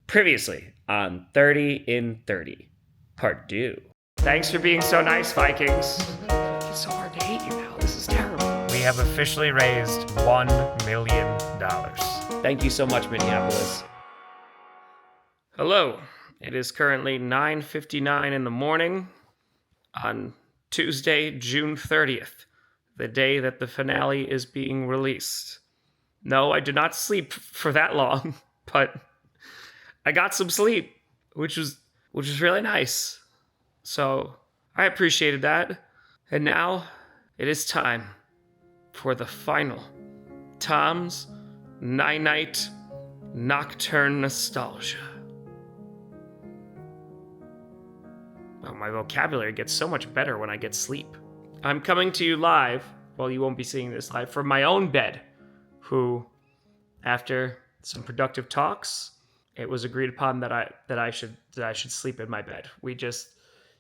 Previously on 30 in 30, part 2. Thanks for being so nice, Vikings. It's so hard to hate you now. This is terrible. We have officially raised $1 million. Thank you so much, Minneapolis. Hello. It is currently 9:59 in the morning on Tuesday, June 30th, the day that the finale is being released. No, I did not sleep for that long, but I got some sleep, which was really nice. So I appreciated that. And now it is time for the final Tom's Night Nocturne Nostalgia. Oh, my vocabulary gets so much better when I get sleep. I'm coming to you live, well, you won't be seeing this live, from my own bed, who, after some productive talks, it was agreed upon that I should sleep in my bed. We just,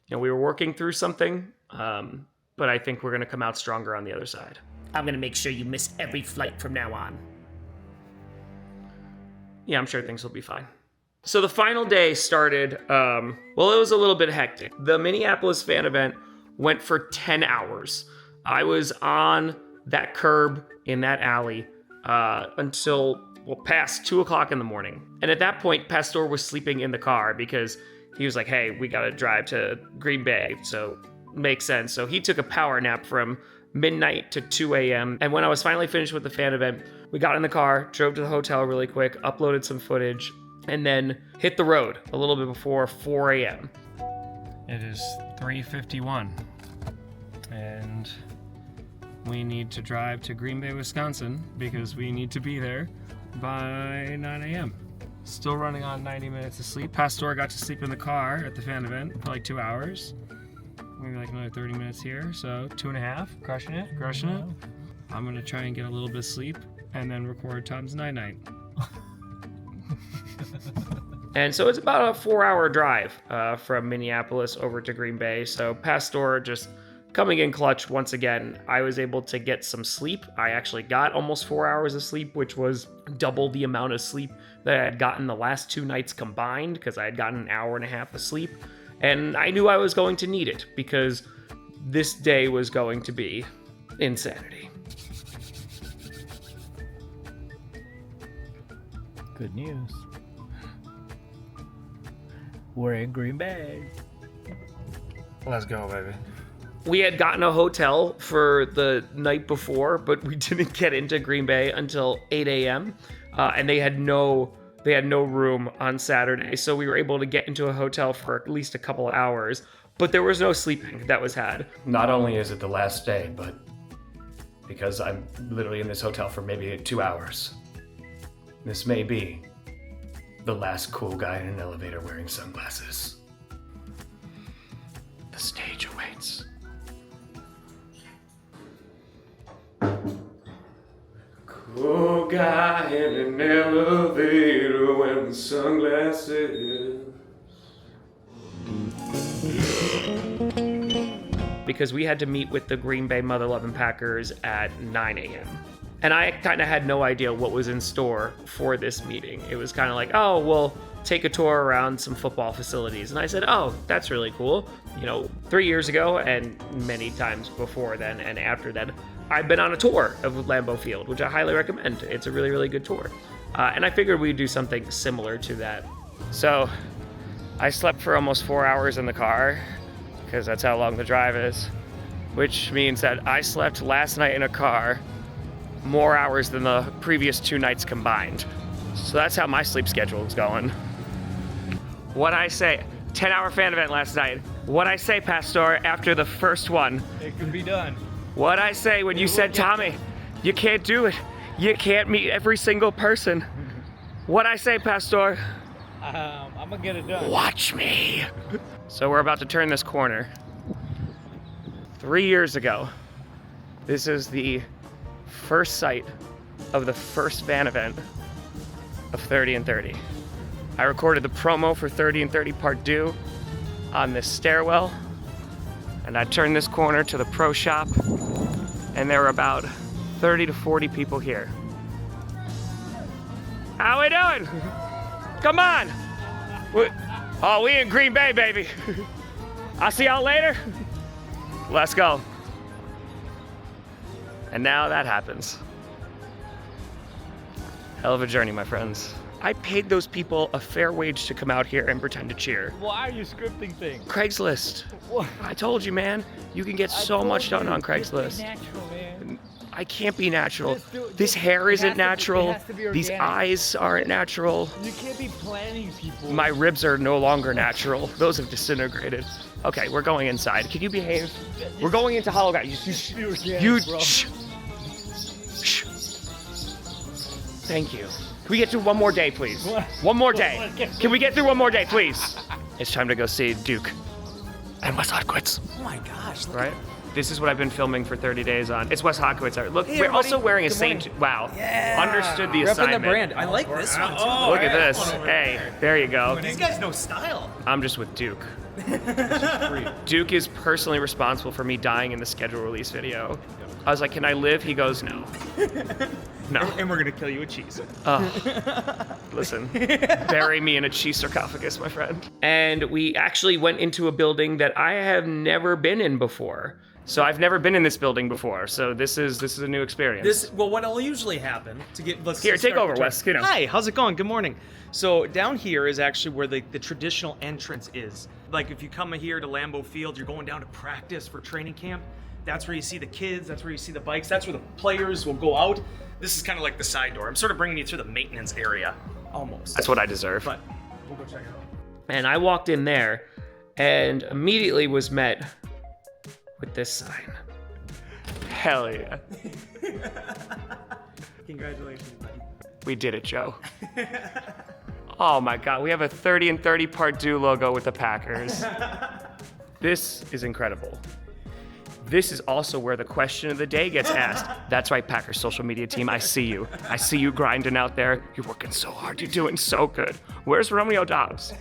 we were working through something, but I think we're going to come out stronger on the other side. I'm going to make sure you miss every flight from now on. Yeah, I'm sure things will be fine. So the final day started, it was a little bit hectic. The Minneapolis fan event went for 10 hours. I was on that curb in that alley until past 2 o'clock in the morning. And at that point, Pastor was sleeping in the car because he was like, hey, we got to drive to Green Bay. So makes sense. So he took a power nap from midnight to 2 a.m. And when I was finally finished with the fan event, we got in the car, drove to the hotel really quick, uploaded some footage, and then hit the road a little bit before 4 a.m. It is 3:51, and we need to drive to Green Bay, Wisconsin, because we need to be there by 9 a.m. Still running on 90 minutes of sleep. Pastor got to sleep in the car at the fan event for like 2 hours. Maybe like another 30 minutes here, so 2.5. Crushing it. I'm gonna try and get a little bit of sleep and then record Tom's Night. And so it's about a 4-hour drive from Minneapolis over to Green Bay. So Pastor just coming in clutch once again. I was able to get some sleep. I actually got almost 4 hours of sleep, which was double the amount of sleep that I had gotten the last 2 nights combined, because I had gotten an hour and a half of sleep. And I knew I was going to need it because this day was going to be insanity. Good news. We're in Green Bay. Let's go, baby. We had gotten a hotel for the night before, but we didn't get into Green Bay until 8 a.m. And they had no room on Saturday, so we were able to get into a hotel for at least a couple of hours, but there was no sleeping that was had. Not only is it the last day, but because I'm literally in this hotel for maybe 2 hours, this may be the last cool guy in an elevator wearing sunglasses. The stage awaits. Cool guy in an elevator wearing sunglasses. Because we had to meet with the Green Bay Mother Loving Packers at 9 a.m. And I kind of had no idea what was in store for this meeting. It was kind of like, oh, we'll take a tour around some football facilities. And I said, oh, that's really cool. 3 years ago and many times before then and after that, I've been on a tour of Lambeau Field, which I highly recommend. It's a really, really good tour. And I figured we'd do something similar to that. So I slept for almost 4 hours in the car because that's how long the drive is, which means that I slept last night in a car more hours than the previous 2 nights combined. So that's how my sleep schedule is going. What I say, 10-hour fan event last night. What I say, Pastor, after the first one. It can be done. What I say when you said, Tommy, you can't do it. You can't meet every single person. What I say, Pastor. I'm gonna get it done. Watch me. So we're about to turn this corner. 3 years ago, this is the first sight of the first fan event of 30 in 30. I recorded the promo for 30 in 30 Part 2 on this stairwell, and I turned this corner to the pro shop, and there were about 30 to 40 people here. How we doing? Come on! Oh, we in Green Bay, baby. I'll see y'all later. Let's go. And now that happens. Hell of a journey, my friends. I paid those people a fair wage to come out here and pretend to cheer. Why are you scripting things? Craigslist. What? I told you, man. You can get so much done on Craigslist. Natural, man. I can't be natural. Dude, This hair it isn't has to be- it natural. has to be These organic. eyes aren't natural. You can't be planning people. My ribs are no longer natural. Those have disintegrated. Okay, we're going inside. Can you behave? We're going into Hollow Guy. Be organic, You. bro. Shh. Shh. Thank you. Can we get through one more day, please? What? One more day. Can we get through one more day, please? It's time to go see Duke and Wes Hodkowitz. Oh my gosh, look Right? This is what I've been filming for 30 days on. It's Wes Hodkowitz. Look, Hey, we're everybody. also wearing a Good Saint. morning. Wow. Yeah. Understood the Repping assignment. the brand. I like this one too. Look at this. Hey, there you go. These guys know style. I'm just with Duke. Duke is personally responsible for me dying in the schedule release video. I was like, can I live? He goes, no. No. And we're gonna kill you with cheese. Listen, bury me in a cheese sarcophagus, my friend. And we actually went into a building that I have never been in before. So I've never been in this building before. So this is a new experience. Well, what'll usually happen to get let's Here, take start over, the Wes. You know. Hi, how's it going? Good morning. So down here is actually where the traditional entrance is. Like if you come here to Lambeau Field, you're going down to practice for training camp. That's where you see the kids. That's where you see the bikes. That's where the players will go out. This is kind of like the side door. I'm sort of bringing you through the maintenance area, almost. That's what I deserve. But we'll go check it out. And I walked in there and immediately was met with this sign. Hell yeah. Congratulations, buddy. We did it, Joe. Oh my God, we have a 30 and 30 part due logo with the Packers. This is incredible. This is also where the question of the day gets asked. That's right, Packers social media team, I see you. I see you grinding out there. You're working so hard, you're doing so good. Where's Romeo Dobbs?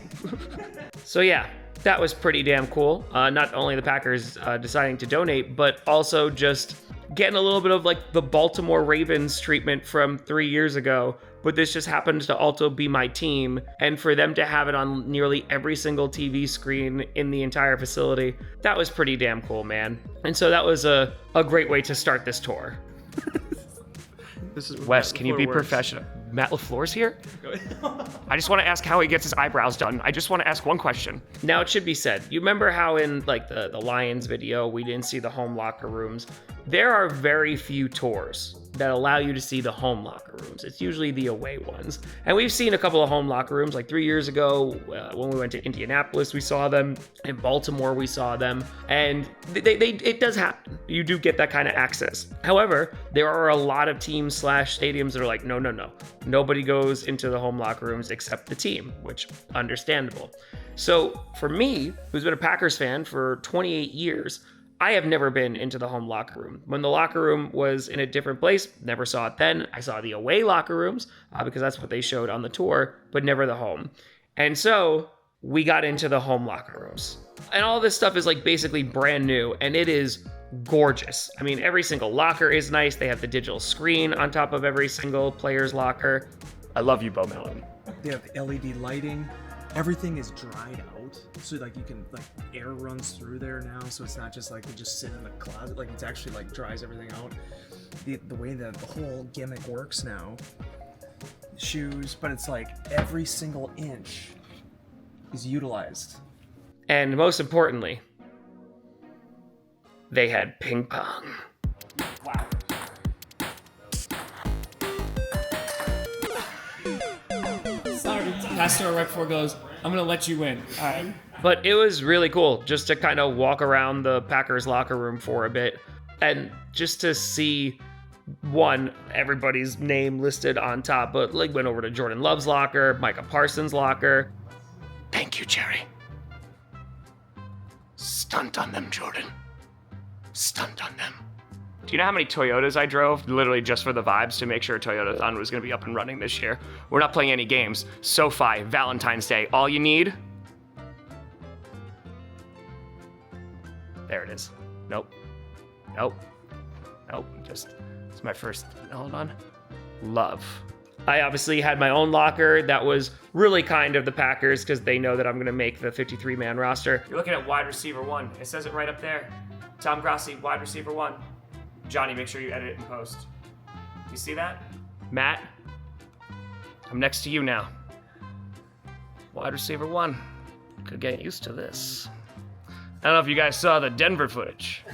So yeah, that was pretty damn cool. Not only the Packers deciding to donate, but also just getting a little bit of like the Baltimore Ravens treatment from 3 years ago. But this just happens to also be my team, and for them to have it on nearly every single TV screen in the entire facility, that was pretty damn cool, man. And so that was a great way to start this tour. This is Wes, can you be works. professional? Matt LaFleur's here? I just want to ask how he gets his eyebrows done. I just want to ask one question. Now, it should be said, you remember how in like the Lions video, we didn't see the home locker rooms? There are very few tours that allow you to see the home locker rooms. It's usually the away ones. And we've seen a couple of home locker rooms, like 3 years ago when we went to Indianapolis, we saw them. In Baltimore, we saw them. And it does happen. You do get that kind of access. However, there are a lot of teams / stadiums that are like, no. Nobody goes into the home locker rooms except the team, which understandable. So for me, who's been a Packers fan for 28 years, I have never been into the home locker room. When the locker room was in a different place, never saw it then. I saw the away locker rooms because that's what they showed on the tour, but never the home. And so we got into the home locker rooms. And all this stuff is like basically brand new, and it is gorgeous. I mean, every single locker is nice. They have the digital screen on top of every single player's locker. I love you, Bo Mellon. They have LED lighting. Everything is dried out, so like you can like air runs through there now, so it's not just like you just sit in the closet. Like it's actually like dries everything out. The way that the whole gimmick works now, shoes, but it's like every single inch is utilized. And most importantly, they had ping pong. Wow. Sorry, Pastor right before goes, I'm gonna let you win. All right. But it was really cool just to kind of walk around the Packers locker room for a bit and just to see everybody's name listed on top, but like went over to Jordan Love's locker, Micah Parsons' locker. Thank you, Jerry. Stunt on them, Jordan. Stunt on them. Do you know how many Toyotas I drove literally just for the vibes to make sure Toyotathon was going to be up and running this year? We're not playing any games. SoFi, Valentine's Day, all you need? There it is. Nope. Just, it's my first, hold on. Love. I obviously had my own locker. That was really kind of the Packers because they know that I'm going to make the 53-man roster. You're looking at wide receiver 1. It says it right up there. Tom Grossi, wide receiver 1. Johnny, make sure you edit it in post. You see that? Matt, I'm next to you now. Wide receiver 1. Could get used to this. I don't know if you guys saw the Denver footage.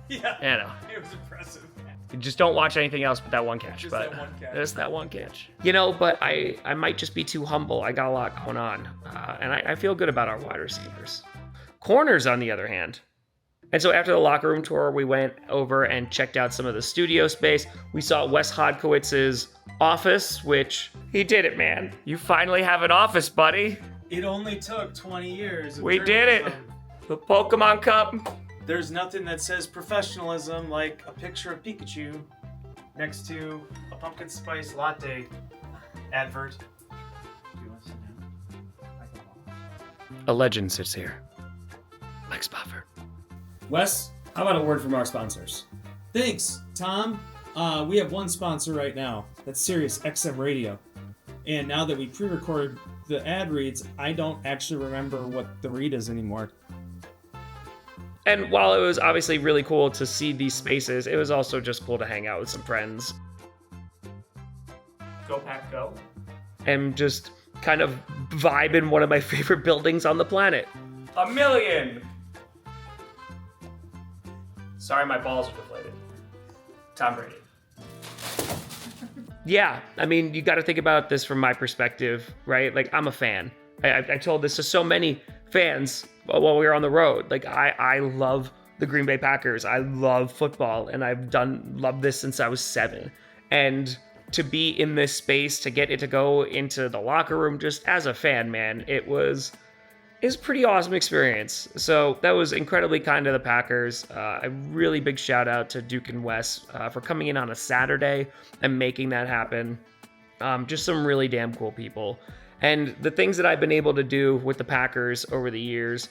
Yeah. You know. It was impressive. You just don't watch anything else but that one catch. Just but that one catch. Just that one catch. You know, but I might just be too humble. I got a lot going on. And I feel good about our wide receivers. Corners, on the other hand. And so after the locker room tour, we went over and checked out some of the studio space. We saw Wes Hodkowitz's office, which he did it, man. You finally have an office, buddy. It only took 20 years. Of We did it. journalism. The Pokemon Cup. There's nothing that says professionalism like a picture of Pikachu next to a pumpkin spice latte advert. Do you want to sit down? A legend sits here. Mike Spofford. Wes, how about a word from our sponsors? Thanks, Tom. We have one sponsor right now. That's Sirius XM Radio. And now that we pre-recorded the ad reads, I don't actually remember what the read is anymore. And while it was obviously really cool to see these spaces, it was also just cool to hang out with some friends. Go Pack Go. And just kind of vibe in one of my favorite buildings on the planet. $1 million! Sorry, my balls are deflated. Tom Brady. Yeah, I mean, you got to think about this from my perspective, right? Like, I'm a fan. I told this to so many fans while we were on the road. Like, I love the Green Bay Packers. I love football, and I've loved this since I was 7. And to be in this space, to get it to go into the locker room, just as a fan, man, it's a pretty awesome experience. So that was incredibly kind of the Packers. A really big shout out to Duke and Wes for coming in on a Saturday and making that happen. Just some really damn cool people. And the things that I've been able to do with the Packers over the years,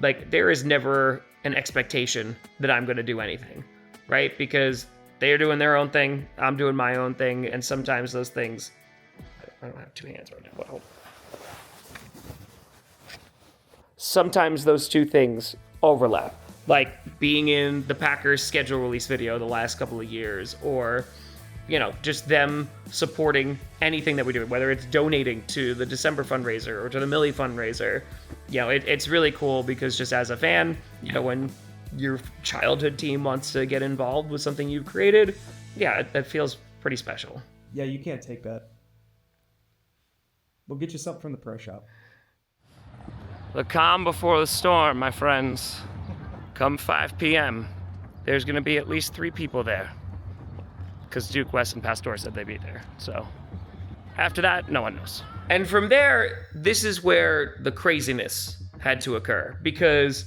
like, there is never an expectation that I'm going to do anything, right? Because they are doing their own thing, I'm doing my own thing, and sometimes those things, I don't have 2 hands right now, but hold on. Sometimes those 2 things overlap, like being in the Packers schedule release video the last couple of years, or, you know, just them supporting anything that we do, whether it's donating to the December fundraiser or to the Millie fundraiser. You know, it's really cool because just as a fan, you know, when your childhood team wants to get involved with something you've created, yeah, that feels pretty special. Yeah, you can't take that. We'll get you something from the pro shop. The calm before the storm, my friends. Come 5 p.m., there's going to be at least 3 people there. Because Duke, West, and Pastor said they'd be there. So after that, no one knows. And from there, this is where the craziness had to occur. Because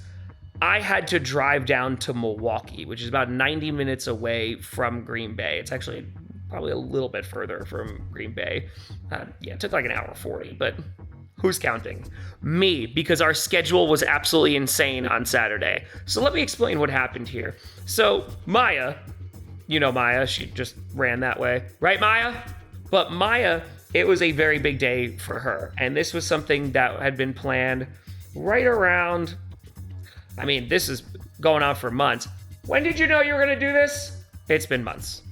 I had to drive down to Milwaukee, which is about 90 minutes away from Green Bay. It's actually probably a little bit further from Green Bay. It took like an hour 40, but who's counting? Me, because our schedule was absolutely insane on Saturday. So let me explain what happened here. So Maya, you know Maya, she just ran that way. Right, Maya? But Maya, it was a very big day for her. And this was something that had been planned right around, I mean, this is going on for months. When did you know you were going to do this? It's been months.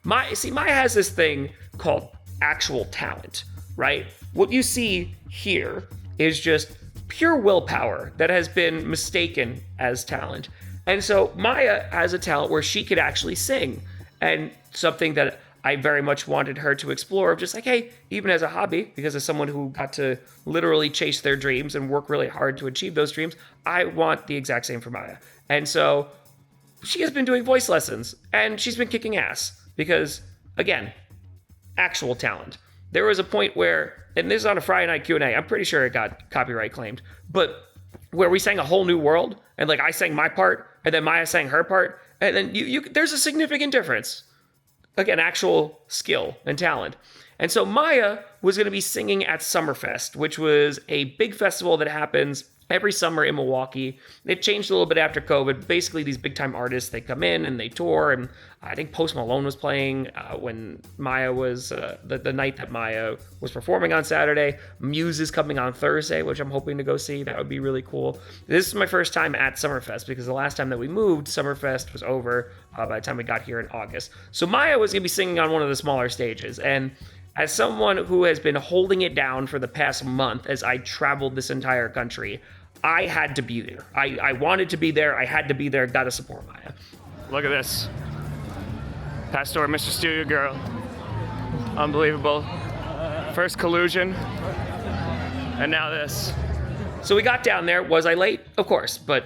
Maya has this thing called actual talent, right? What you see here is just pure willpower that has been mistaken as talent. And so Maya has a talent where she could actually sing. And something that I very much wanted her to explore, of just like, hey, even as a hobby, because as someone who got to literally chase their dreams and work really hard to achieve those dreams, I want the exact same for Maya. And so she has been doing voice lessons, and she's been kicking ass because, again, actual talent. There was a point where, and this is on a Friday night Q&A, I'm pretty sure it got copyright claimed, but where we sang A Whole New World, and like I sang my part, and then Maya sang her part, and then there's a significant difference. Again, actual skill and talent. And so Maya was going to be singing at Summerfest, which was a big festival that happens every summer in Milwaukee. It changed a little bit after COVID. Basically, these big time artists, they come in and they tour. And I think Post Malone was playing when Maya was, the night that Maya was performing on Saturday. Muse is coming on Thursday, which I'm hoping to go see. That would be really cool. This is my first time at Summerfest because the last time that we moved, Summerfest was over by the time we got here in August. So Maya was going to be singing on one of the smaller stages. And as someone who has been holding it down for the past month as I traveled this entire country, I had to be there. I wanted to be there. I had to be there. Gotta support Maya. Look at this. Pastor, Mr. Studio Girl. Unbelievable. First collusion. And now this. So we got down there. Was I late? Of course. But,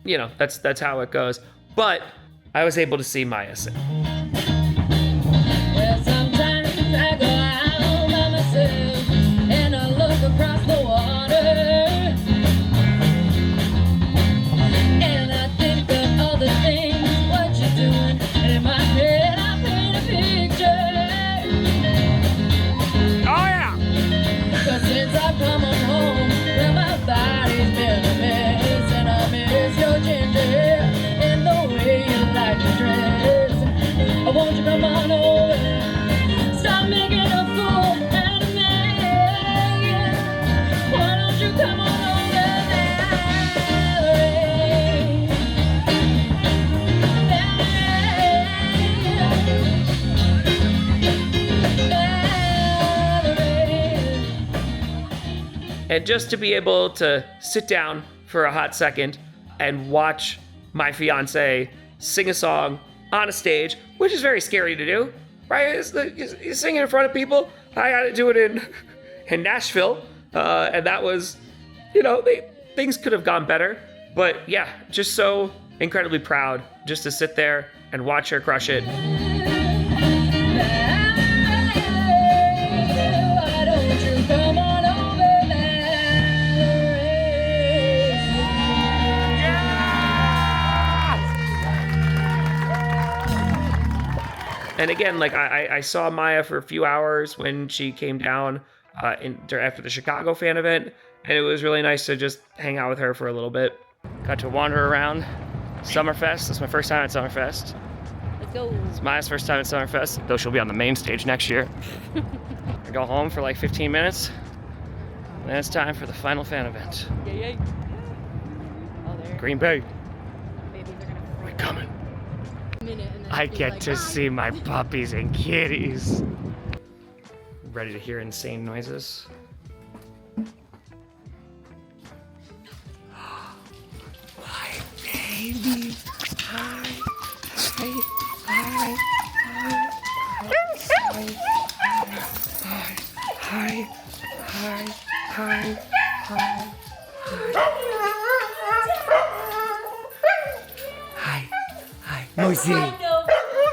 you know, that's how it goes. But I was able to see Maya sing. Well, sometimes I go out by myself and I look across the water and I think of all the things what you're doing, and in my head I paint a picture. Oh yeah! 'Cause since I've come on home, well, my body's been a mess, and I miss your ginger and the way you like to dress. I want you to come on over, stop making a fool out of me. Why don't you come on over, Valerie? Valerie. And just to be able to sit down for a hot second and watch my fiance sing a song on a stage, which is very scary to do, right? You're singing in front of people. I had to do it in Nashville, and that was, you know, things could have gone better. But yeah, just so incredibly proud just to sit there and watch her crush it. Why don't you come on over, And again, like I saw Maya for a few hours when she came down after the Chicago fan event, and it was really nice to just hang out with her for a little bit. Got to wander around Summerfest. It's my first time at Summerfest. Let's go. It's Maya's first time at Summerfest, though she'll be on the main stage next year. I go home for like 15 minutes, and then it's time for the final fan event. Yay. Oh, there. Green Bay, Babies are gonna we're coming. minute and then I be get like, to "Bye." see my puppies and kitties. Ready to hear insane noises? My baby. Hi. Hi. Hi. Hi. Hi. Hi. Hi.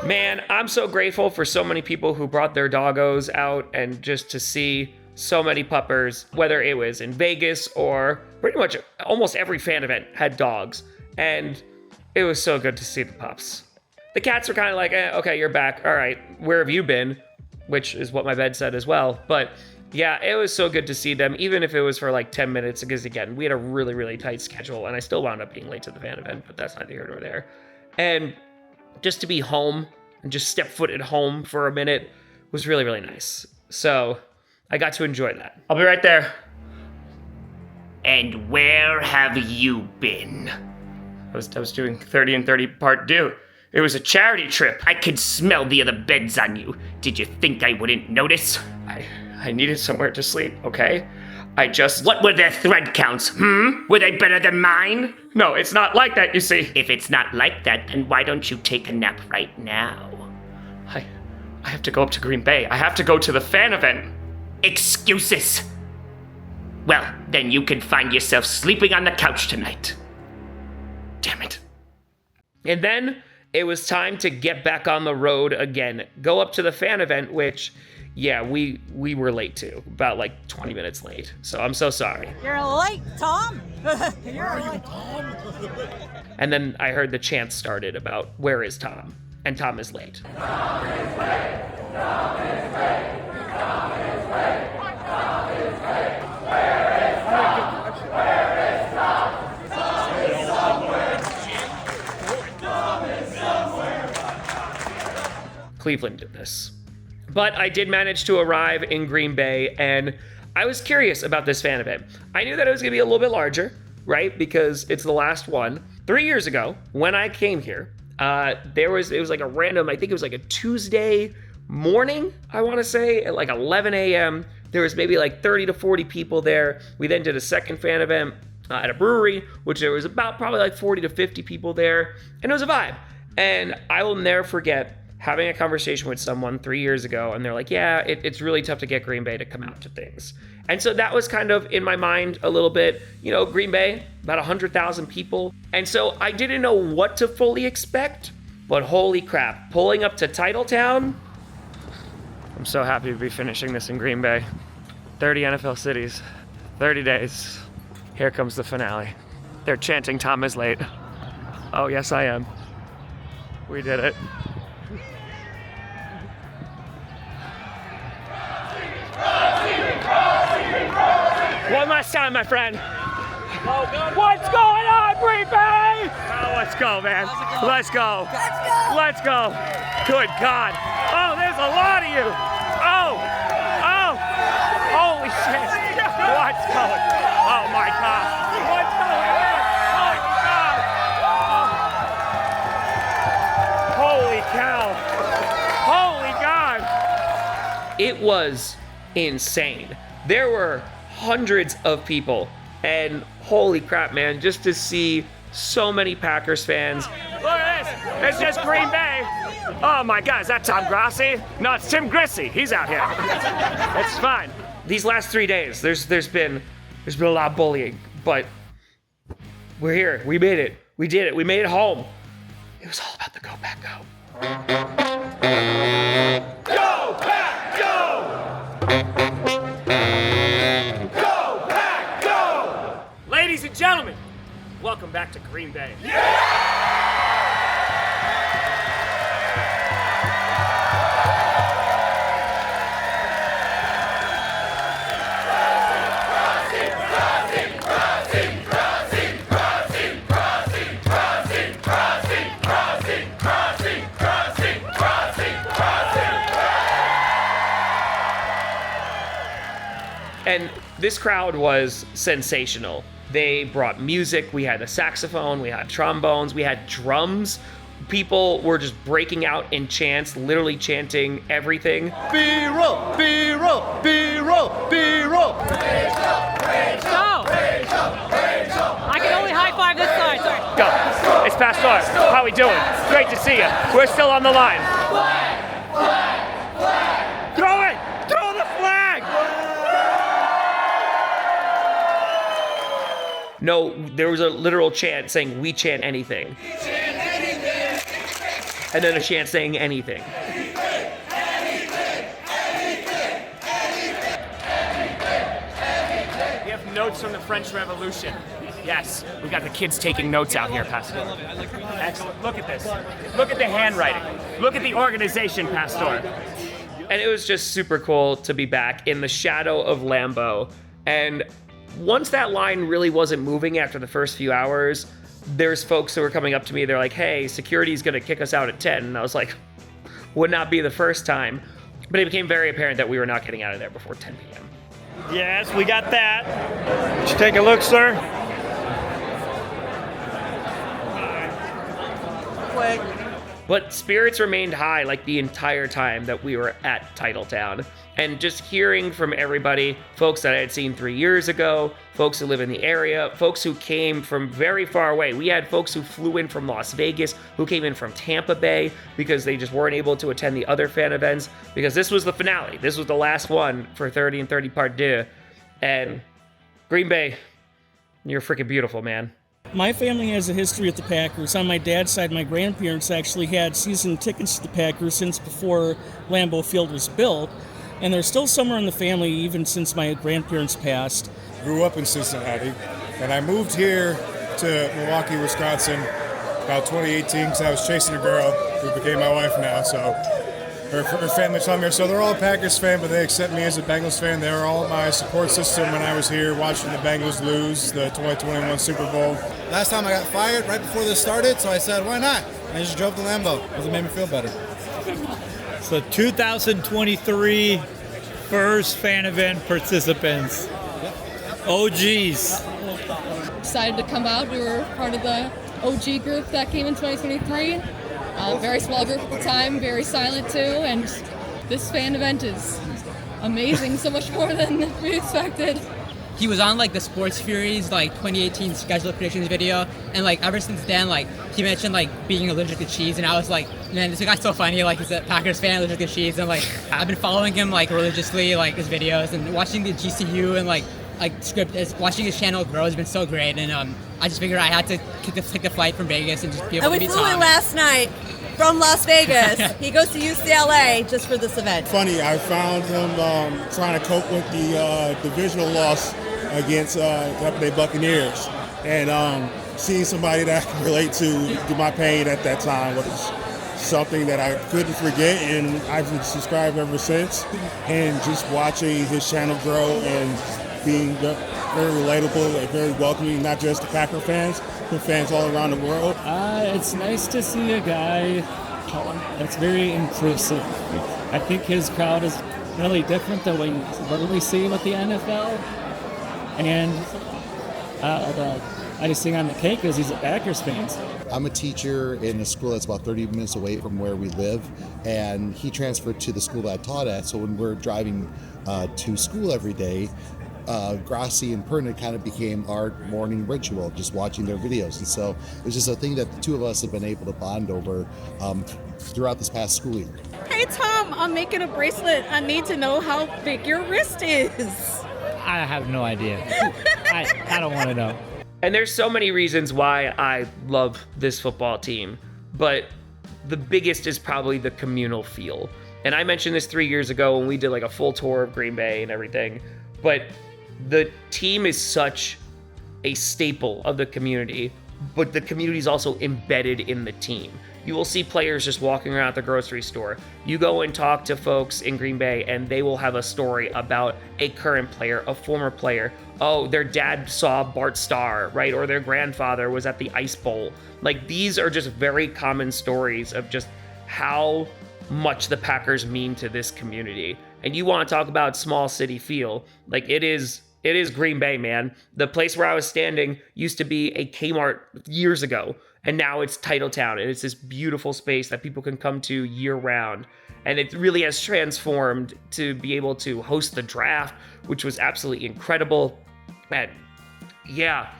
Man, I'm so grateful for so many people who brought their doggos out and just to see so many puppers, whether it was in Vegas or pretty much almost every fan event had dogs. And it was so good to see the pups. The cats were kind of like, okay, you're back. All right, where have you been? Which is what my bed said as well. But yeah, it was so good to see them, even if it was for like 10 minutes, because again, we had a really, really tight schedule and I still wound up being late to the fan event, but that's neither here nor there. And just to be home and just step foot at home for a minute was really, really nice. So I got to enjoy that. I'll be right there. And where have you been? I was doing 30 and 30 part due. It was a charity trip. I could smell the other beds on you. Did you think I wouldn't notice? I needed somewhere to sleep, okay? What were their thread counts, Were they better than mine? No, it's not like that, you see. If it's not like that, then why don't you take a nap right now? I have to go up to Green Bay. I have to go to the fan event. Excuses. Well, then you can find yourself sleeping on the couch tonight. Damn it. And then it was time to get back on the road again. Go up to the fan event, which, yeah, we were late to. About like 20 minutes late. So I'm so sorry. You're late, Tom. You're late. And then I heard the chant started about, where is Tom? And Tom is late. Tom is late. Tom is late. Tom is late. Tom is late. Where is Tom? Where is Cleveland did this. But I did manage to arrive in Green Bay, and I was curious about this fan event. I knew that it was going to be a little bit larger, right? Because it's the last one. 3 years ago, when I came here, it was like a random, I think it was like a Tuesday morning, I want to say, at like 11 a.m. There was maybe like 30 to 40 people there. We then did a second fan event at a brewery, which there was about probably like 40 to 50 people there, and it was a vibe. And I will never forget having a conversation with someone 3 years ago, and they're like, yeah, it's really tough to get Green Bay to come out to things. And so that was kind of in my mind a little bit, Green Bay, about 100,000 people. And so I didn't know what to fully expect, but holy crap, pulling up to Titletown, I'm so happy to be finishing this in Green Bay. 30 NFL cities, 30 days. Here comes the finale. They're chanting Tom is late. Oh, yes, I am. We did it. One last time, my friend. What's going on, Green Bay? Oh, let's go, man. Let's go. Let's go. Good God. Oh, there's a lot of you. Oh. Holy shit. What's going on? Oh, my God. What's going on? Holy cow. Holy God. It was insane. There were hundreds of people, and holy crap, man, just to see so many Packers fans. Look at this. It's just Green Bay. Oh my God, is that Tom Grossi? No, it's Tim Grossi. He's out here. It's fine. These last 3 days, there's been a lot of bullying, but we're here. We made it. We did it. We made it home. It was all about the Go Pack Go. Go Pack Go! Ladies and gentlemen, welcome back to Green Bay. And this crowd was sensational. They brought music. We had a saxophone, we had trombones, we had drums. People were just breaking out in chants, literally chanting everything. B-roll, B-roll, B-roll, B-roll. Go! I can only high five this side, sorry. Go. It's Pastor. How we doing? Great to see you. We're still on the line. Throw it! Throw the flag! No, there was a literal chant saying, we chant anything. And then a chant saying anything. We have notes from the French Revolution. Yes, we got the kids taking notes out here, Pastor. Excellent. Look at this. Look at the handwriting. Look at the organization, Pastor. And it was just super cool to be back in the shadow of Lambeau. And once that line really wasn't moving after the first few hours, there's folks who were coming up to me. They're like, hey, security's going to kick us out at 10. And I was like, would not be the first time. But it became very apparent that we were not getting out of there before 10 p.m. Yes, we got that. Did you take a look, sir? But spirits remained high like the entire time that we were at Titletown. And just hearing from everybody, folks that I had seen 3 years ago, folks who live in the area, folks who came from very far away. We had folks who flew in from Las Vegas, who came in from Tampa Bay because they just weren't able to attend the other fan events, because this was the finale. This was the last one for 30 and 30 Part 2. And Green Bay, you're freaking beautiful, man. My family has a history with the Packers. On my dad's side, my grandparents actually had season tickets to the Packers since before Lambeau Field was built. And they're still somewhere in the family even since my grandparents passed. Grew up in Cincinnati, and I moved here to Milwaukee, Wisconsin about 2018 because I was chasing a girl who became my wife now. So her family's from here. So they're all Packers fan, but they accept me as a Bengals fan. They were all my support system when I was here watching the Bengals lose the 2021 Super Bowl. Last time I got fired right before this started, so I said, why not? And I just drove to Lambeau because it made me feel better. So 2023 first fan event participants. OGs. Excited to come out. We were part of the OG group that came in 2023. Very small group at the time, very silent too, and this fan event is amazing, so much more than we expected. He was on like the Sports Furies like 2018 schedule predictions video, and like ever since then, like he mentioned like being allergic to cheese, and I was like, man, this guy's so funny. Like he's a Packers fan, allergic to cheese, and like I've been following him like religiously, like his videos, and watching the GCU and like script, watching his channel grow has been so great. And I just figured I had to take the flight from Vegas and just be able to meet Tom. And we flew in last night from Las Vegas. He goes to UCLA just for this event. Funny, I found him trying to cope with the divisional loss against Tampa Bay Buccaneers, and seeing somebody that I can relate to my pain at that time was something that I couldn't forget, and I've been subscribed ever since. And just watching his channel grow and being very relatable and very welcoming, not just to Packer fans, but fans all around the world. It's nice to see a guy that's very inclusive. I think his crowd is really different than what you literally see with the NFL. And the icing on the cake is he's a Packers fan. I'm a teacher in a school that's about 30 minutes away from where we live, and he transferred to the school that I taught at. So when we're driving to school every day, Grossi and Perna kind of became our morning ritual, just watching their videos. And so it's just a thing that the two of us have been able to bond over throughout this past school year. Hey Tom, I'm making a bracelet. I need to know how big your wrist is. I have no idea. I don't want to know. And there's so many reasons why I love this football team, but the biggest is probably the communal feel. And I mentioned this 3 years ago when we did like a full tour of Green Bay and everything, but the team is such a staple of the community, but the community is also embedded in the team. You will see players just walking around at the grocery store. You go and talk to folks in Green Bay and they will have a story about a current player, a former player. Oh, their dad saw Bart Starr, right? Or their grandfather was at the Ice Bowl. Like, these are just very common stories of just how much the Packers mean to this community. And you want to talk about small city feel, like it is Green Bay, man. The place where I was standing used to be a Kmart years ago, and now it's Titletown, and it's this beautiful space that people can come to year round. And it really has transformed to be able to host the draft, which was absolutely incredible. And yeah,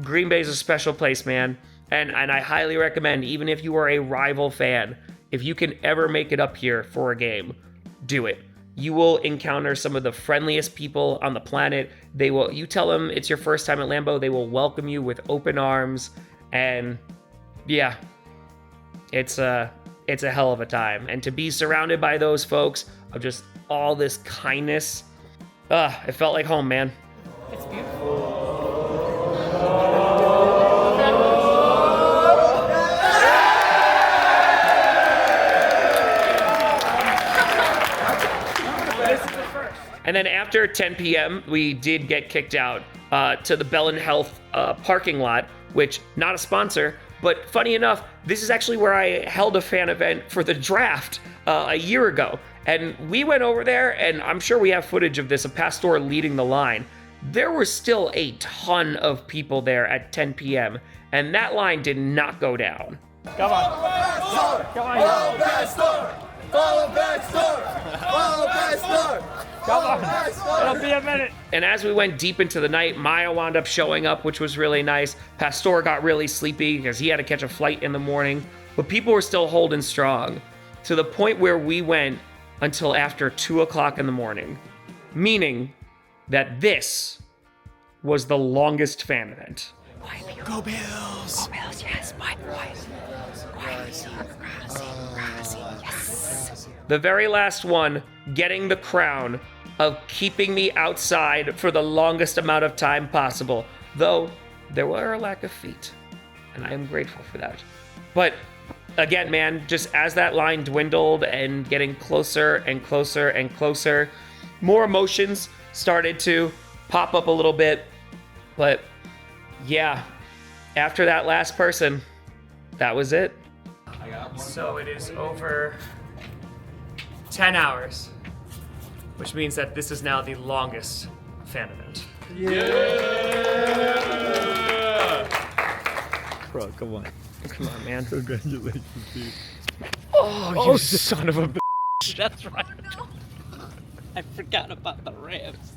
Green Bay is a special place, man. And I highly recommend, even if you are a rival fan, if you can ever make it up here for a game, do it. You will encounter some of the friendliest people on the planet. You tell them it's your first time at Lambeau, they will welcome you with open arms. And yeah, it's a hell of a time. And to be surrounded by those folks of just all this kindness, it felt like home, man. It's beautiful. And then after 10 p.m., we did get kicked out to the Bell and Health parking lot, which, not a sponsor, but funny enough, this is actually where I held a fan event for the draft a year ago. And we went over there, and I'm sure we have footage of this, of Pastor leading the line. There were still a ton of people there at 10 p.m., and that line did not go down. Come on. Come on. Follow Pastor! Follow Pastor! Follow Pastor! Come on. It'll be a minute. And as we went deep into the night, Maya wound up showing up, which was really nice. Pastor got really sleepy because he had to catch a flight in the morning. But people were still holding strong to the point where we went until after 2 o'clock in the morning. Meaning that this was the longest fan event. Go Bills! Go Bills, yes. My boys. Grossi, yes. The very last one, getting the crown of keeping me outside for the longest amount of time possible. Though, there were a lack of feet, and I am grateful for that. But, again, man, just as that line dwindled and getting closer and closer and closer, more emotions started to pop up a little bit. But, yeah, after that last person, that was it. So it is over 10 hours, which means that this is now the longest fan event. Bro, come on. Come on, man. Congratulations, dude. Oh, you son of a bitch. That's right. I forgot about the Rams.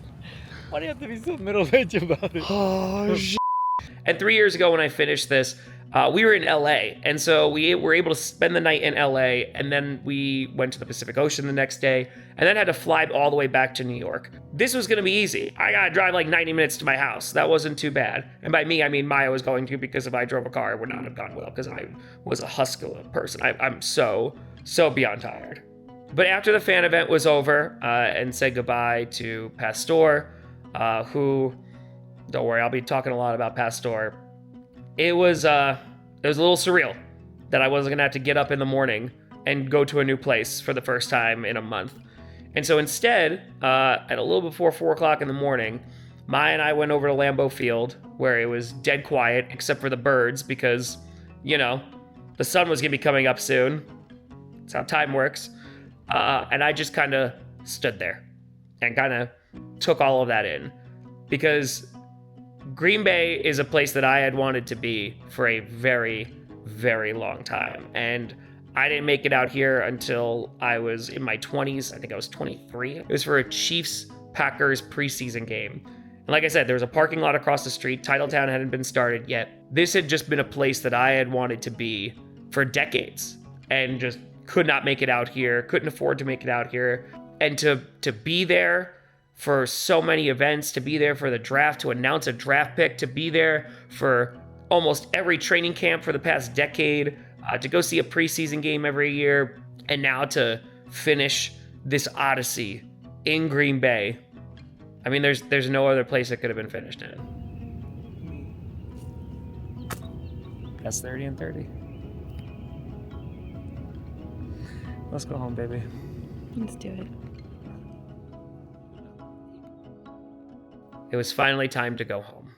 Why do you have to be so middle-aged about it? Oh, shit. And 3 years ago when I finished this, we were in LA. And so we were able to spend the night in LA. And then we went to the Pacific Ocean the next day. And then had to fly all the way back to New York. This was going to be easy. I got to drive like 90 minutes to my house. That wasn't too bad. And by me, I mean Maya was going to, because if I drove a car, it would not have gone well, because I was a husky person. I'm so beyond tired. But after the fan event was over and said goodbye to Pastor, who, don't worry, I'll be talking a lot about Pastor. It was a little surreal that I wasn't gonna have to get up in the morning and go to a new place for the first time in a month. And so instead, at a little before 4 o'clock in the morning, Maya and I went over to Lambeau Field, where it was dead quiet except for the birds, because, the sun was gonna be coming up soon. That's how time works. And I just kind of stood there and kind of took all of that in, because Green Bay is a place that I had wanted to be for a very, very long time. And I didn't make it out here until I was in my 20s. I think I was 23. It was for a Chiefs-Packers preseason game. And like I said, there was a parking lot across the street. Titletown hadn't been started yet. This had just been a place that I had wanted to be for decades, and just could not make it out here, couldn't afford to make it out here. And to be there for so many events, to be there for the draft, to announce a draft pick, to be there for almost every training camp for the past decade, to go see a preseason game every year, and now to finish this odyssey in Green Bay. I mean, there's no other place it could have been finished in. That's 30 and 30. Let's go home, baby. Let's do it. It was finally time to go home.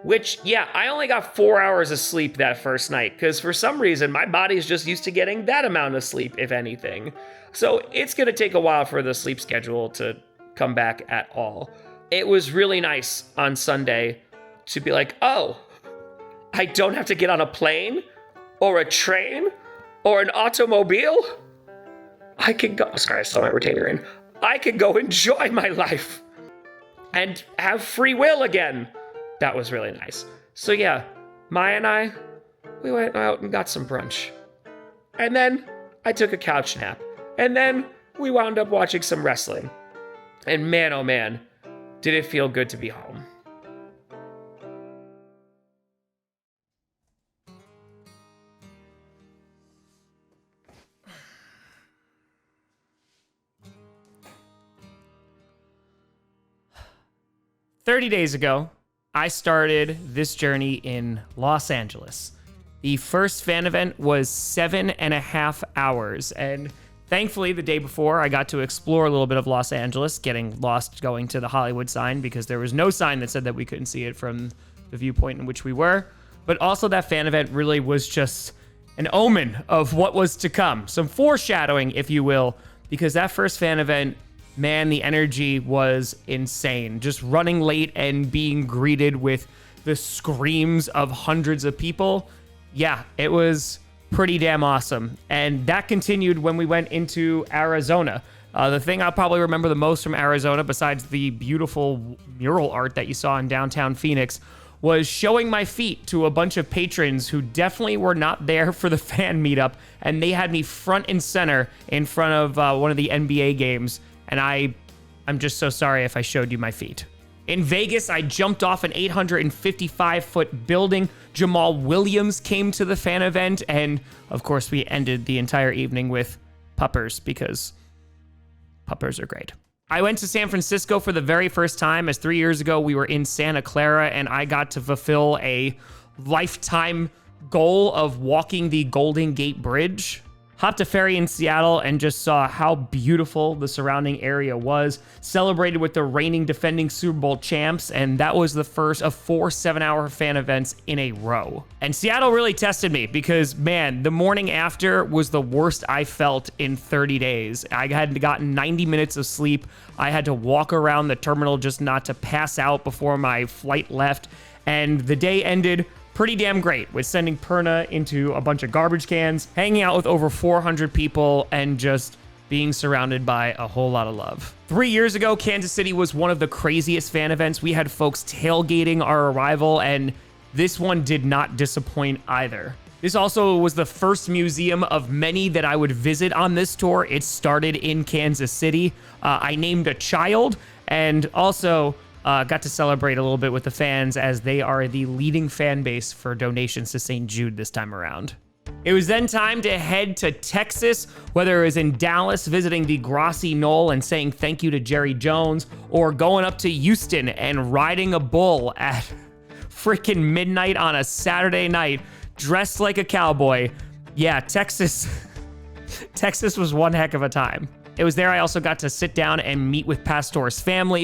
Which, yeah, I only got 4 hours of sleep that first night, because for some reason, my body's just used to getting that amount of sleep, if anything. So it's going to take a while for the sleep schedule to come back at all. It was really nice on Sunday to be like, oh, I don't have to get on a plane or a train or an automobile. I can go, sorry, I saw my retainer in. I can go enjoy my life and have free will again. That was really nice. So yeah, Maya and I, we went out and got some brunch. And then I took a couch nap. And then we wound up watching some wrestling. And man, oh man, did it feel good to be home. "30 days ago, I started this journey in Los Angeles. The first fan event was 7.5 hours, and thankfully the day before I got to explore a little bit of Los Angeles, getting lost going to the Hollywood sign because there was no sign that said that we couldn't see it from the viewpoint in which we were. But also that fan event really was just an omen of what was to come, some foreshadowing, if you will, because that first fan event, man, the energy was insane. Just running late and being greeted with the screams of hundreds of people. Yeah, it was pretty damn awesome. And that continued when we went into Arizona. The thing I'll probably remember the most from Arizona, besides the beautiful mural art that you saw in downtown Phoenix, was showing my feet to a bunch of patrons who definitely were not there for the fan meetup. And they had me front and center in front of one of the NBA games. And I'm just so sorry if I showed you my feet. In Vegas, I jumped off an 855-foot building. Jamal Williams came to the fan event. And, of course, we ended the entire evening with puppers because puppers are great. I went to San Francisco for the very first time, as 3 years ago we were in Santa Clara, and I got to fulfill a lifetime goal of walking the Golden Gate Bridge. Hopped a ferry in Seattle and just saw how beautiful the surrounding area was. Celebrated with the reigning defending Super Bowl champs, and that was the first of 4 7-hour fan events in a row. And Seattle really tested me because, man, the morning after was the worst I felt in 30 days. I had gotten 90 minutes of sleep. I had to walk around the terminal just not to pass out before my flight left, and the day ended pretty damn great with sending Perna into a bunch of garbage cans, hanging out with over 400 people, and just being surrounded by a whole lot of love. 3 years ago, Kansas City was one of the craziest fan events. We had folks tailgating our arrival, and this one did not disappoint either. This also was the first museum of many that I would visit on this tour. It started in Kansas City. I named a child, and also got to celebrate a little bit with the fans as they are the leading fan base for donations to St. Jude this time around. It was then time to head to Texas, whether it was in Dallas visiting the Grossi Knoll and saying thank you to Jerry Jones, or going up to Houston and riding a bull at freaking midnight on a Saturday night, dressed like a cowboy. Yeah, Texas was one heck of a time. It was there I also got to sit down and meet with Pastor's family,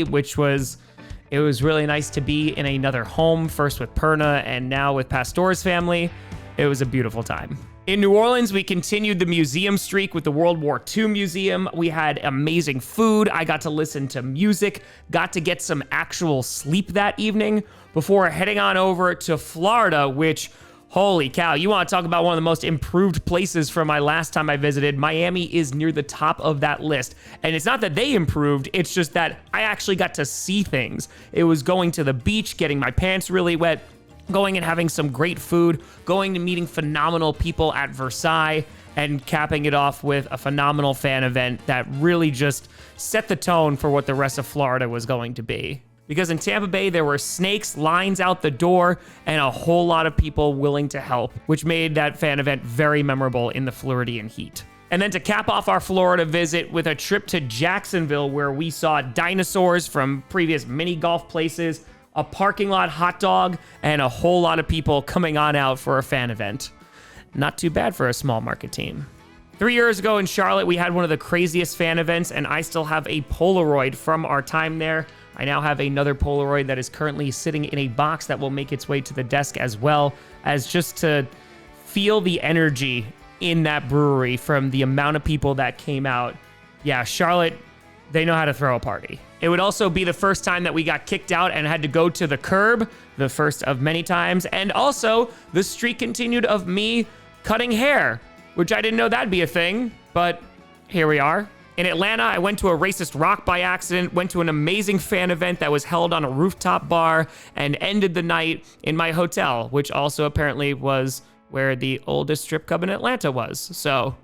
it was really nice to be in another home, first with Perna and now with Pastor's family. It was a beautiful time. In New Orleans, we continued the museum streak with the World War II Museum. We had amazing food. I got to listen to music, got to get some actual sleep that evening before heading on over to Florida, which, holy cow, you want to talk about one of the most improved places from my last time I visited. Miami is near the top of that list. And it's not that they improved, it's just that I actually got to see things. It was going to the beach, getting my pants really wet, going and having some great food, going to meeting phenomenal people at Versailles, and capping it off with a phenomenal fan event that really just set the tone for what the rest of Florida was going to be. Because in Tampa Bay, there were snakes, lines out the door, and a whole lot of people willing to help, which made that fan event very memorable in the Floridian heat. And then to cap off our Florida visit with a trip to Jacksonville, where we saw dinosaurs from previous mini golf places, a parking lot hot dog, and a whole lot of people coming on out for a fan event. Not too bad for a small market team. 3 years ago in Charlotte, we had one of the craziest fan events, and I still have a Polaroid from our time there. I now have another Polaroid that is currently sitting in a box that will make its way to the desk, as well as just to feel the energy in that brewery from the amount of people that came out. Yeah, Charlotte, they know how to throw a party. It would also be the first time that we got kicked out and had to go to the curb, the first of many times, and also the streak continued of me cutting hair, which I didn't know that'd be a thing, but here we are. In Atlanta, I went to a racist rock by accident, went to an amazing fan event that was held on a rooftop bar, and ended the night in my hotel, which also apparently was where the oldest strip club in Atlanta was. So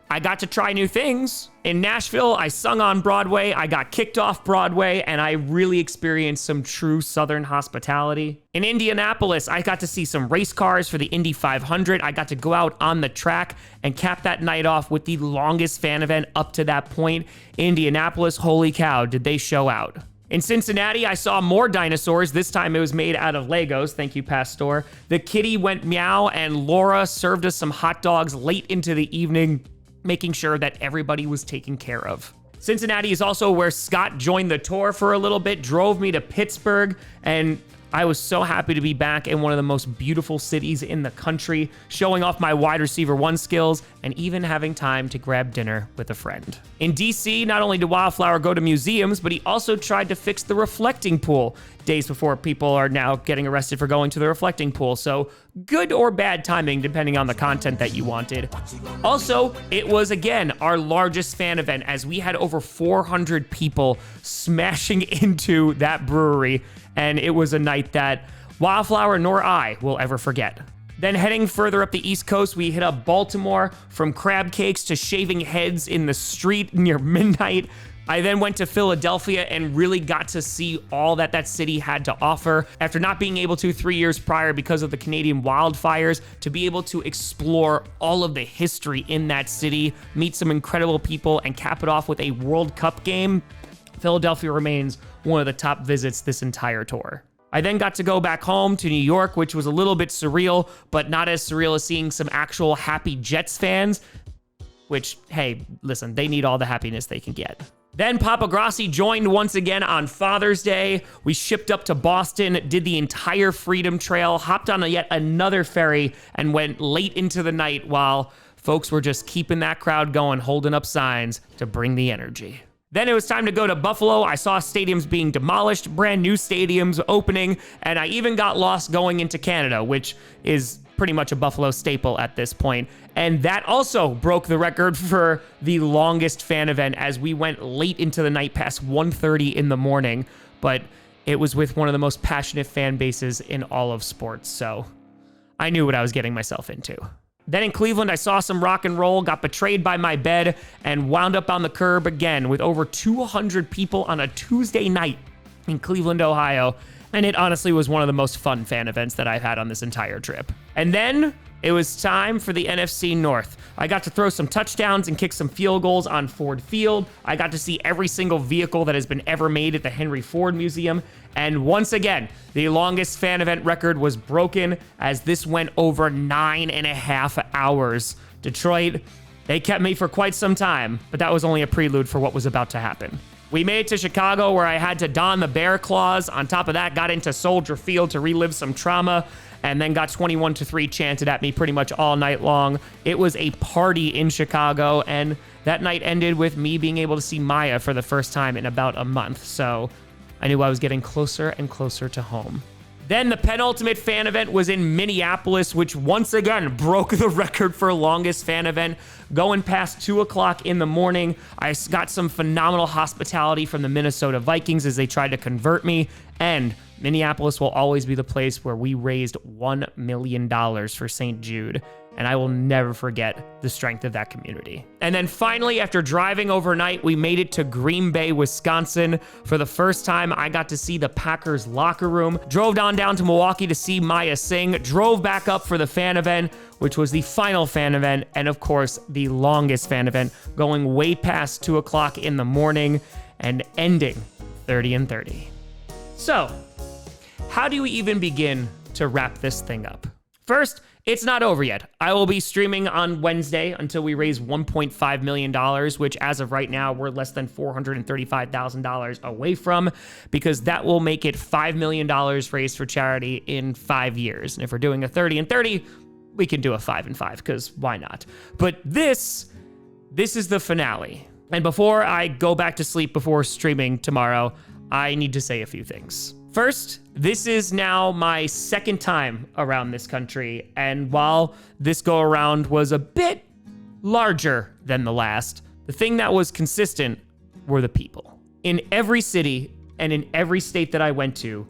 I got to try new things. In Nashville, I sung on Broadway, I got kicked off Broadway, and I really experienced some true Southern hospitality. In Indianapolis, I got to see some race cars for the Indy 500. I got to go out on the track and cap that night off with the longest fan event up to that point. Indianapolis, holy cow, did they show out. In Cincinnati, I saw more dinosaurs. This time it was made out of Legos. Thank you, Pastor. The kitty went meow, and Laura served us some hot dogs late into the evening, making sure that everybody was taken care of. Cincinnati is also where Scott joined the tour for a little bit, drove me to Pittsburgh, and I was so happy to be back in one of the most beautiful cities in the country, showing off my wide receiver one skills, and even having time to grab dinner with a friend. In DC, not only did Wildflower go to museums, but he also tried to fix the reflecting pool, days before people are now getting arrested for going to the reflecting pool. So good or bad timing, depending on the content that you wanted. Also, it was again our largest fan event, as we had over 400 people smashing into that brewery, and it was a night that Wildflower nor I will ever forget. Then heading further up the East Coast, we hit up Baltimore, from crab cakes to shaving heads in the street near midnight. I then went to Philadelphia and really got to see all that that city had to offer. After not being able to 3 years prior because of the Canadian wildfires, to be able to explore all of the history in that city, meet some incredible people, and cap it off with a World Cup game, Philadelphia remains one of the top visits this entire tour. I then got to go back home to New York, which was a little bit surreal, but not as surreal as seeing some actual happy Jets fans, which, hey, listen, they need all the happiness they can get. Then Papa Grossi joined once again on Father's Day. We shipped up to Boston, did the entire Freedom Trail, hopped on yet another ferry, and went late into the night while folks were just keeping that crowd going, holding up signs to bring the energy. Then it was time to go to Buffalo. I saw stadiums being demolished, brand new stadiums opening, and I even got lost going into Canada, which is pretty much a Buffalo staple at this point. And that also broke the record for the longest fan event as we went late into the night past 1:30 in the morning. But it was with one of the most passionate fan bases in all of sports. So I knew what I was getting myself into. Then in Cleveland, I saw some rock and roll, got betrayed by my bed, and wound up on the curb again with over 200 people on a Tuesday night in Cleveland, Ohio. And it honestly was one of the most fun fan events that I've had on this entire trip. And then it was time for the NFC North. I got to throw some touchdowns and kick some field goals on Ford Field. I got to see every single vehicle that has been ever made at the Henry Ford Museum. And once again, the longest fan event record was broken as this went over 9.5 hours. Detroit, they kept me for quite some time, but that was only a prelude for what was about to happen. We made it to Chicago where I had to don the bear claws. On top of that, got into Soldier Field to relive some trauma, and then got 21-3 chanted at me pretty much all night long. It was a party in Chicago, and that night ended with me being able to see Maya for the first time in about a month, so I knew I was getting closer and closer to home. Then the penultimate fan event was in Minneapolis, which once again broke the record for longest fan event, going past 2 o'clock in the morning. I got some phenomenal hospitality from the Minnesota Vikings as they tried to convert me, and Minneapolis will always be the place where we raised $1 million for St. Jude, and I will never forget the strength of that community. And then finally, after driving overnight, we made it to Green Bay, Wisconsin. For the first time, I got to see the Packers locker room, drove on down to Milwaukee to see Maya sing, drove back up for the fan event, which was the final fan event, and of course, the longest fan event, going way past 2 o'clock in the morning and ending 30-30. So, how do we even begin to wrap this thing up? First, it's not over yet. I will be streaming on Wednesday until we raise $1.5 million, which as of right now, we're less than $435,000 away from, because that will make it $5 million raised for charity in 5 years. And if we're doing a 30-30, we can do a 5 and 5, because why not? But this is the finale. And before I go back to sleep before streaming tomorrow, I need to say a few things. First, this is now my second time around this country, and while this go around was a bit larger than the last, the thing that was consistent were the people. In every city and in every state that I went to,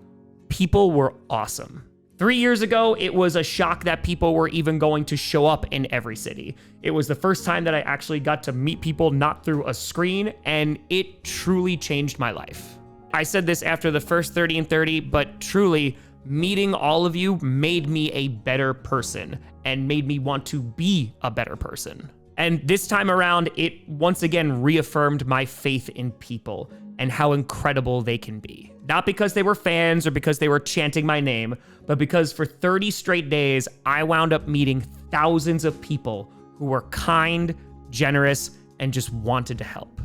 people were awesome. 3 years ago, it was a shock that people were even going to show up in every city. It was the first time that I actually got to meet people not through a screen, and it truly changed my life. I said this after the first 30-30, but truly, meeting all of you made me a better person and made me want to be a better person. And this time around, it once again reaffirmed my faith in people and how incredible they can be. Not because they were fans or because they were chanting my name, but because for 30 straight days, I wound up meeting thousands of people who were kind, generous, and just wanted to help.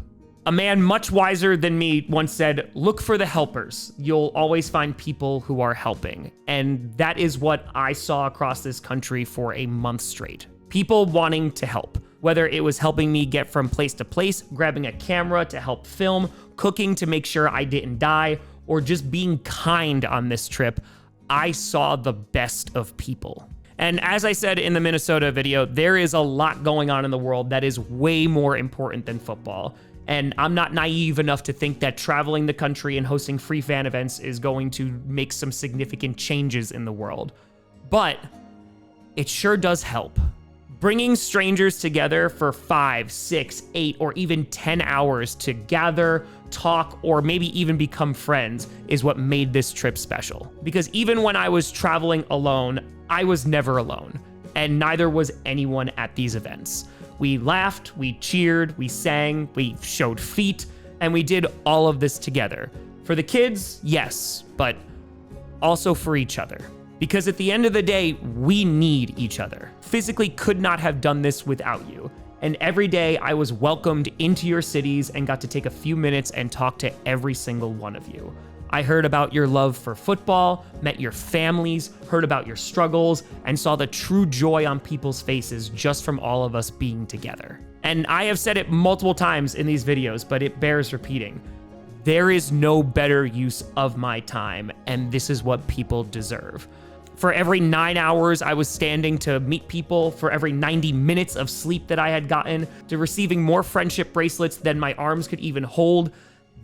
A man much wiser than me once said, "Look for the helpers. You'll always find people who are helping." And that is what I saw across this country for a month straight. People wanting to help. Whether it was helping me get from place to place, grabbing a camera to help film, cooking to make sure I didn't die, or just being kind on this trip, I saw the best of people. And as I said in the Minnesota video, there is a lot going on in the world that is way more important than football. And I'm not naive enough to think that traveling the country and hosting free fan events is going to make some significant changes in the world. But it sure does help. Bringing strangers together for 5, 6, 8, or even 10 hours to gather, talk, or maybe even become friends is what made this trip special. Because even when I was traveling alone, I was never alone, and neither was anyone at these events. We laughed, we cheered, we sang, we showed feet, and we did all of this together. For the kids, yes, but also for each other. Because at the end of the day, we need each other. Physically could not have done this without you. And every day I was welcomed into your cities and got to take a few minutes and talk to every single one of you. I heard about your love for football, met your families, heard about your struggles, and saw the true joy on people's faces just from all of us being together. And I have said it multiple times in these videos, but it bears repeating. There is no better use of my time, and this is what people deserve. For every 9 hours I was standing to meet people, for every 90 minutes of sleep that I had gotten, to receiving more friendship bracelets than my arms could even hold,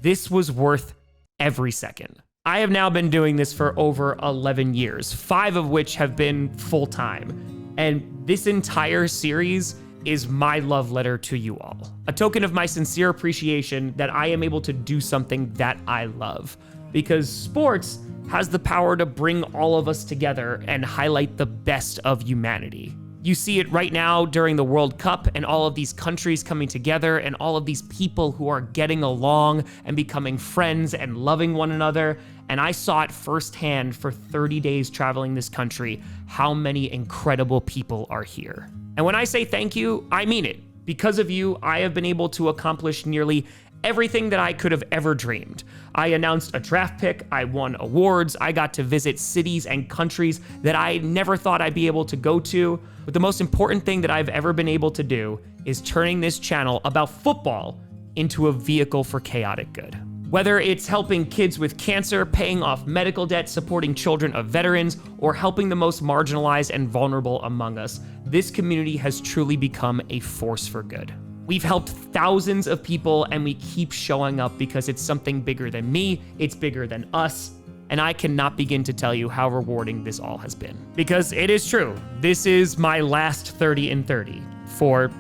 this was worth every second. I have now been doing this for over 11 years, 5 of which have been full-time. And this entire series is my love letter to you all. A token of my sincere appreciation that I am able to do something that I love. Because sports has the power to bring all of us together and highlight the best of humanity. You see it right now during the World Cup and all of these countries coming together and all of these people who are getting along and becoming friends and loving one another. And I saw it firsthand for 30 days traveling this country, how many incredible people are here. And when I say thank you, I mean it. Because of you, I have been able to accomplish nearly everything that I could have ever dreamed. I announced a draft pick, I won awards, I got to visit cities and countries that I never thought I'd be able to go to. But the most important thing that I've ever been able to do is turning this channel about football into a vehicle for chaotic good. Whether it's helping kids with cancer, paying off medical debt, supporting children of veterans, or helping the most marginalized and vulnerable among us, this community has truly become a force for good. We've helped thousands of people and we keep showing up because it's something bigger than me, it's bigger than us, and I cannot begin to tell you how rewarding this all has been. Because it is true, this is my last 30 in 30 for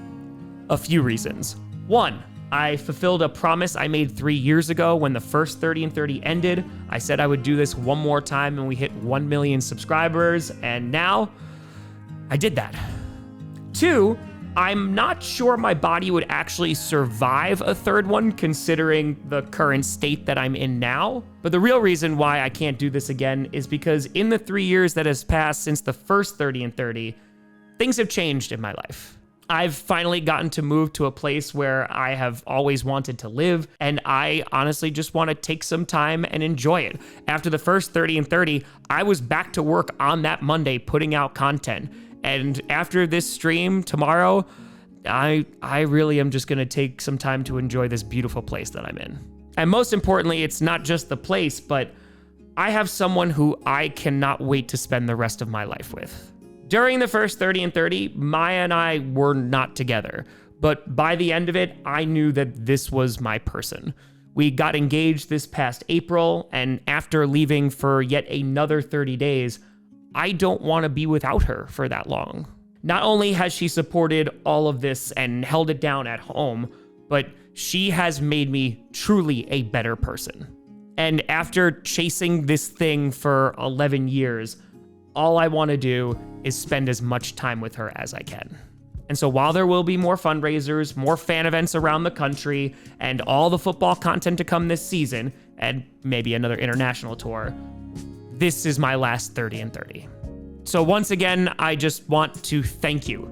a few reasons. One, I fulfilled a promise I made 3 years ago when the first 30 in 30 ended. I said I would do this one more time and we hit 1 million subscribers, and now I did that. Two, I'm not sure my body would actually survive a third one considering the current state that I'm in now. But the real reason why I can't do this again is because in the 3 years that has passed since the first 30 in 30, things have changed in my life. I've finally gotten to move to a place where I have always wanted to live, and I honestly just want to take some time and enjoy it. After the first 30 in 30, I was back to work on that Monday putting out content. And after this stream tomorrow, I really am just gonna take some time to enjoy this beautiful place that I'm in. And most importantly, it's not just the place, but I have someone who I cannot wait to spend the rest of my life with. During the first 30 in 30, Maya and I were not together, but by the end of it, I knew that this was my person. We got engaged this past April, and after leaving for yet another 30 days, I don't want to be without her for that long. Not only has she supported all of this and held it down at home, but she has made me truly a better person. And after chasing this thing for 11 years, all I want to do is spend as much time with her as I can. And so while there will be more fundraisers, more fan events around the country, and all the football content to come this season, and maybe another international tour, this is my last 30 in 30. So once again, I just want to thank you.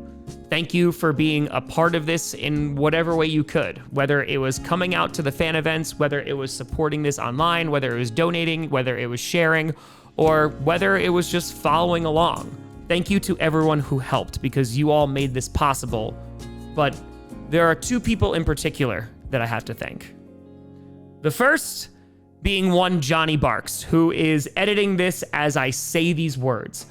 Thank you for being a part of this in whatever way you could, whether it was coming out to the fan events, whether it was supporting this online, whether it was donating, whether it was sharing, or whether it was just following along. Thank you to everyone who helped because you all made this possible. But there are two people in particular that I have to thank. The first being one Johnny Barks, who is editing this as I say these words.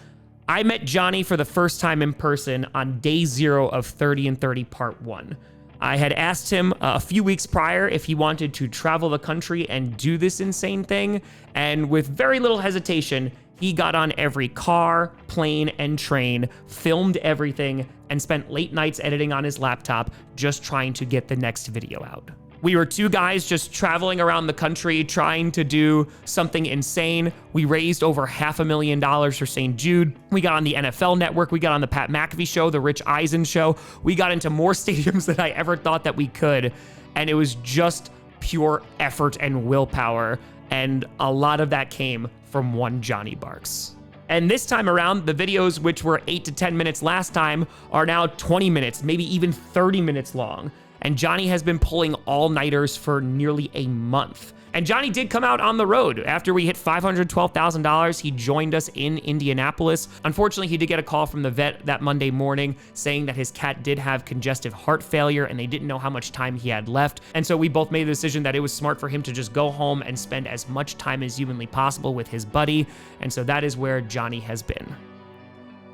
I met Johnny for the first time in person on day 0 of 30 in 30 part 1. I had asked him a few weeks prior if he wanted to travel the country and do this insane thing, and with very little hesitation, he got on every car, plane, and train, filmed everything, and spent late nights editing on his laptop just trying to get the next video out. We were two guys just traveling around the country trying to do something insane. We raised over $500,000 for St. Jude. We got on the NFL Network. We got on the Pat McAfee Show, the Rich Eisen Show. We got into more stadiums than I ever thought that we could. And it was just pure effort and willpower. And a lot of that came from one Johnny Barks. And this time around, the videos, which were 8 to 10 minutes last time, are now 20 minutes, maybe even 30 minutes long. And Johnny has been pulling all-nighters for nearly a month. And Johnny did come out on the road. After we hit $512,000, he joined us in Indianapolis. Unfortunately, he did get a call from the vet that Monday morning saying that his cat did have congestive heart failure and they didn't know how much time he had left. And so we both made the decision that it was smart for him to just go home and spend as much time as humanly possible with his buddy. And so that is where Johnny has been.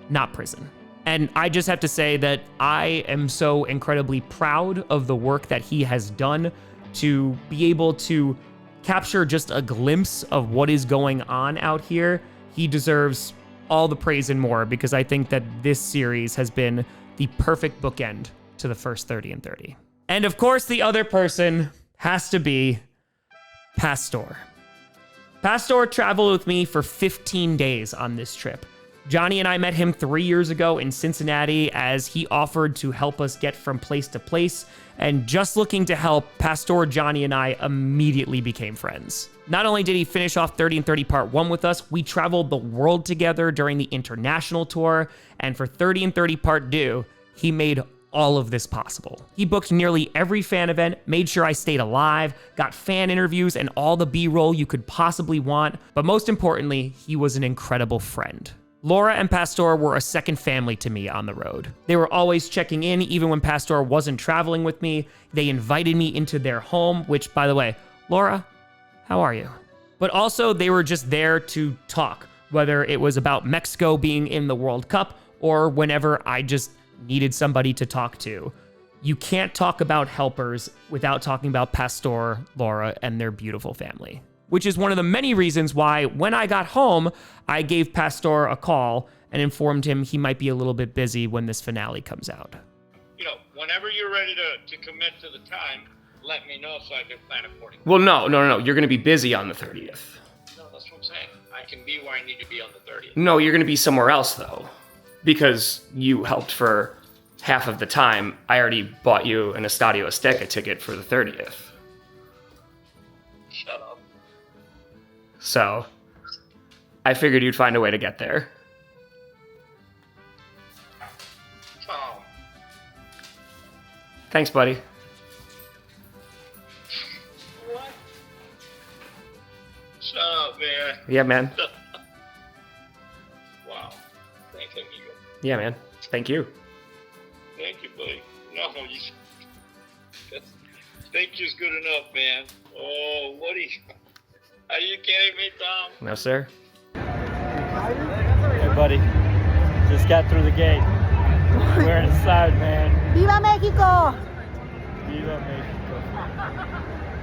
Not prison. And I just have to say that I am so incredibly proud of the work that he has done to be able to capture just a glimpse of what is going on out here. He deserves all the praise and more, because I think that this series has been the perfect bookend to the first 30 and 30. And of course, the other person has to be Pastor. Pastor traveled with me for 15 days on this trip. Johnny and I met him 3 years ago in Cincinnati as he offered to help us get from place to place. And just looking to help, Pastor, Johnny, and I immediately became friends. Not only did he finish off 30 and 30 Part 1 with us, we traveled the world together during the international tour. And for 30 and 30 Part 2, he made all of this possible. He booked nearly every fan event, made sure I stayed alive, got fan interviews and all the B-roll you could possibly want. But most importantly, he was an incredible friend. Laura and Pastor were a second family to me on the road. They were always checking in, even when Pastor wasn't traveling with me. They invited me into their home, which, by the way, Laura, how are you? But also, they were just there to talk, whether it was about Mexico being in the World Cup or whenever I just needed somebody to talk to. You can't talk about helpers without talking about Pastor, Laura, and their beautiful family. Which is one of the many reasons why, when I got home, I gave Pastor a call and informed him he might be a little bit busy when this finale comes out. You know, whenever you're ready to commit to the time, let me know so I can plan accordingly. Well, no. You're going to be busy on the 30th. No, that's what I'm saying. I can be where I need to be on the 30th. No, you're going to be somewhere else, though. Because you helped for half of the time. I already bought you an Estadio Azteca ticket for the 30th. Shut up. So, I figured you'd find a way to get there. Tom. Thanks, buddy. What? Shut up, man. Yeah, man. Wow. Thank you, amigo. Yeah, man. Thank you. Thank you, buddy. No, thank you's good enough, man. Oh, what are you kidding me, Tom? No, sir. Hey, buddy. Just got through the gate. We're inside, man. ¡Viva México! Viva Mexico.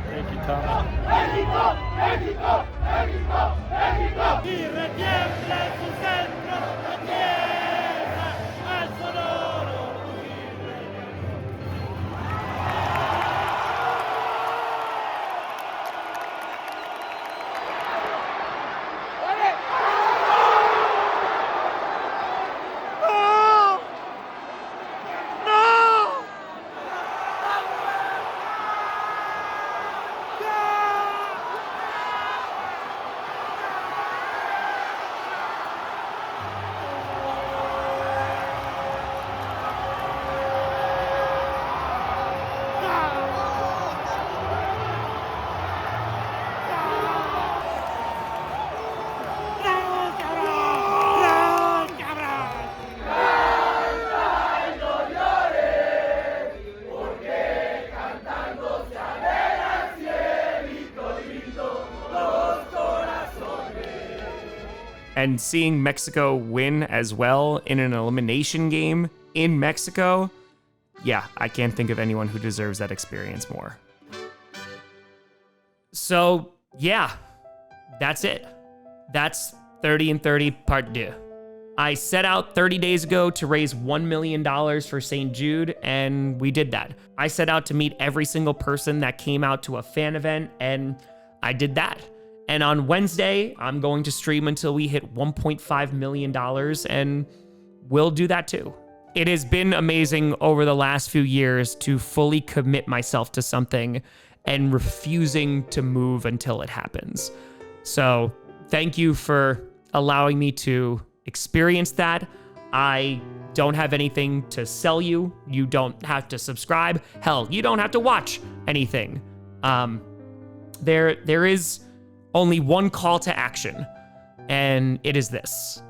Thank you, Tom. México, México, México, México. Y retiembla en su centro la tierra al sonoro And seeing Mexico win as well in an elimination game in Mexico, yeah, I can't think of anyone who deserves that experience more. So, yeah, that's it. That's 30 and 30 Part 2. I set out 30 days ago to raise $1 million for St. Jude, and we did that. I set out to meet every single person that came out to a fan event, and I did that. And on Wednesday, I'm going to stream until we hit $1.5 million, and we'll do that too. It has been amazing over the last few years to fully commit myself to something and refusing to move until it happens. So thank you for allowing me to experience that. I don't have anything to sell you. You don't have to subscribe. Hell, you don't have to watch anything. There is only one call to action, and it is this.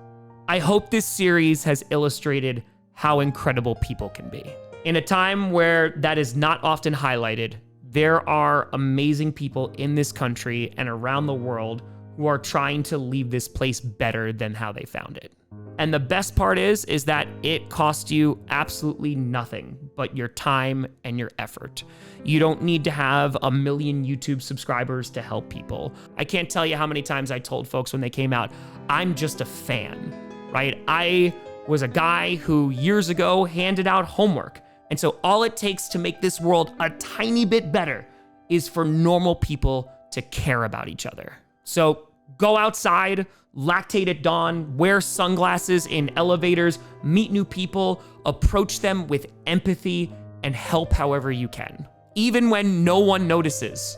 I hope this series has illustrated how incredible people can be. In a time where that is not often highlighted, there are amazing people in this country and around the world who are trying to leave this place better than how they found it. And the best part is that it costs you absolutely nothing but your time and your effort. You don't need to have 1 million YouTube subscribers to help people. I can't tell you how many times I told folks when they came out, I'm just a fan, right? I was a guy who years ago handed out homework. And so all it takes to make this world a tiny bit better is for normal people to care about each other. So go outside, lactate at dawn, wear sunglasses in elevators, meet new people, approach them with empathy, and help however you can. Even when no one notices,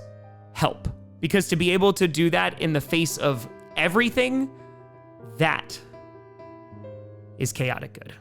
help. Because to be able to do that in the face of everything, that is chaotic good.